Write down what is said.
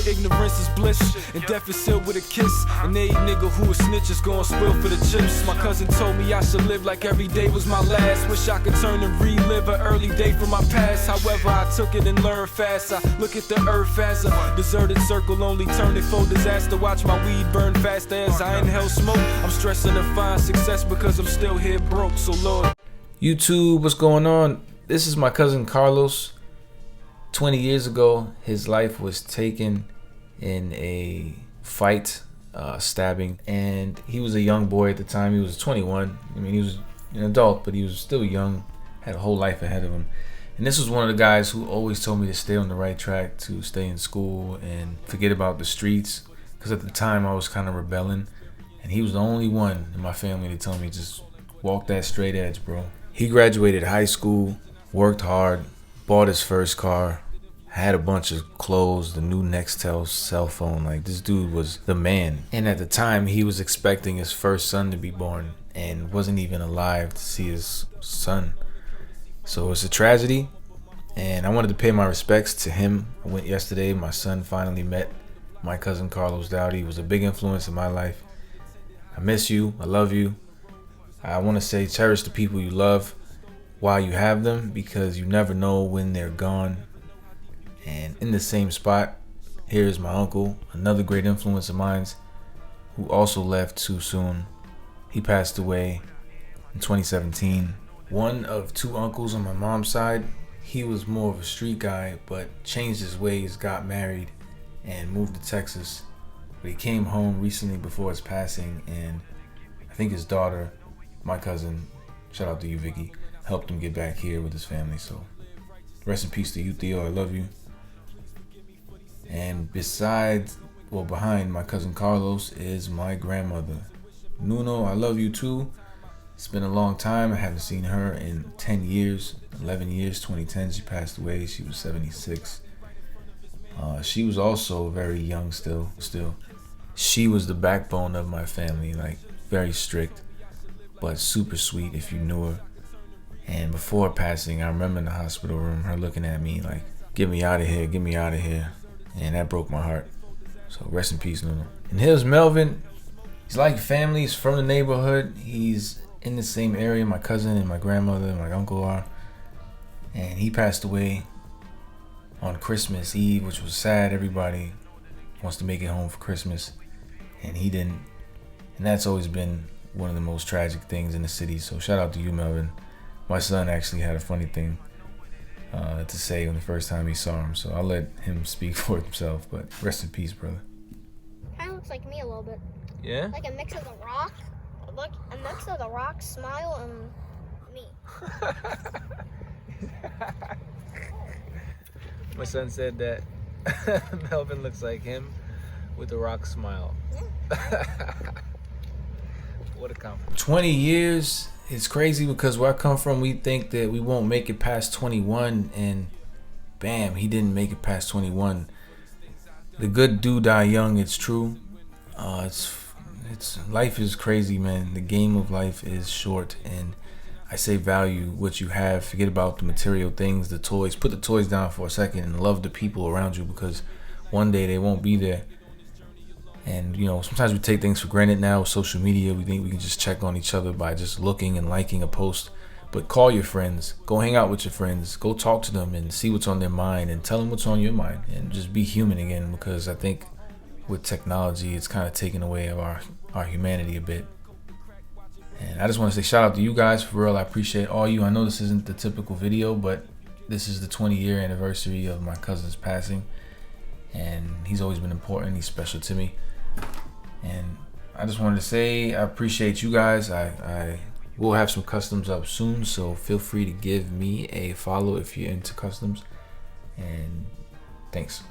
but ignorance is bliss. And death is sealed with a kiss. And any nigga who a snitch is gonna spill for the chips. My cousin told me I should live like every day was my last. Wish I could turn and relive an early day from my past. However, I took it and learned fast. I look at the earth as a deserted circle, only turn it for disaster. Watch my weed burn faster as I inhale smoke. I'm stressing to find success because I'm still here broke, so Lord. YouTube, what's going on? This is my cousin Carlos. 20 years ago, his life was taken in a fight, stabbing, and he was a young boy at the time. He was 21. I mean, he was an adult, but he was still young, had a whole life ahead of him. And this was one of the guys who always told me to stay on the right track, to stay in school and forget about the streets, because at the time I was kind of rebelling, and he was the only one in my family to tell me just walk that straight edge, bro. He graduated high school, worked hard, bought his first car, had a bunch of clothes, the new Nextel cell phone. Like, this dude was the man. And at the time, he was expecting his first son to be born and wasn't even alive to see his son. So it's a tragedy, and I wanted to pay my respects to him. I went yesterday. My son finally met my cousin Carlos Dowdye. He was a big influence in my life. I miss you. I love you. I want to say cherish the people you love while you have them, because you never know when they're gone. And in the same spot, here's my uncle, another great influence of mine, who also left too soon. He passed away in 2017. One of two uncles on my mom's side. He was more of a street guy, but changed his ways, got married, and moved to Texas. But he came home recently before his passing, and I think his daughter, my cousin, shout out to you, Vicky, helped him get back here with his family. So rest in peace to you, Theo. I love you. And besides, well, behind my cousin Carlos is my grandmother, Nuno. I love you too. It's been a long time. I haven't seen her in 10 years, 11 years. 2010 she passed away. She was 76. She was also very young still. She was the backbone of my family, like very strict, but super sweet if you knew her. And before passing, I remember in the hospital room her looking at me like, get me out of here, get me out of here. And that broke my heart. So rest in peace, Nuno. And here's Melvin. He's like family. He's from the neighborhood. He's in the same area my cousin and my grandmother and my uncle are. And he passed away on Christmas Eve, which was sad. Everybody wants to make it home for Christmas, and he didn't. And that's always been one of the most tragic things in the city. So shout out to you, Melvin. My son actually had a funny thing to say on the first time he saw him, so I'll let him speak for himself. But rest in peace, brother. Kind of looks like me a little bit. Yeah? Like a mix of The Rock. Like a mix of The Rock, Smile, and me. My son said that Melvin looks like him with a rock smile. Yeah. What a compliment. 20 years. It's crazy because where I come from, we think that we won't make it past 21, and bam, he didn't make it past 21. The good do die young. It's true. It's life is crazy, man. The game of life is short, and I say value what you have. Forget about the material things, the toys. Put the toys down for a second and love the people around you, because one day they won't be there. And you know, sometimes we take things for granted now with social media. We think we can just check on each other by just looking and liking a post. But call your friends, go hang out with your friends, go talk to them and see what's on their mind, and tell them what's on your mind, and just be human again, because I think with technology it's kind of taken away of our humanity a bit. And I just want to say shout out to you guys, for real. I appreciate all you. I know this isn't the typical video, but this is the 20-year anniversary of my cousin's passing, and he's always been important. He's special to me. And I just wanted to say I appreciate you guys. I will have some customs up soon, so feel free to give me a follow if you're into customs. And thanks.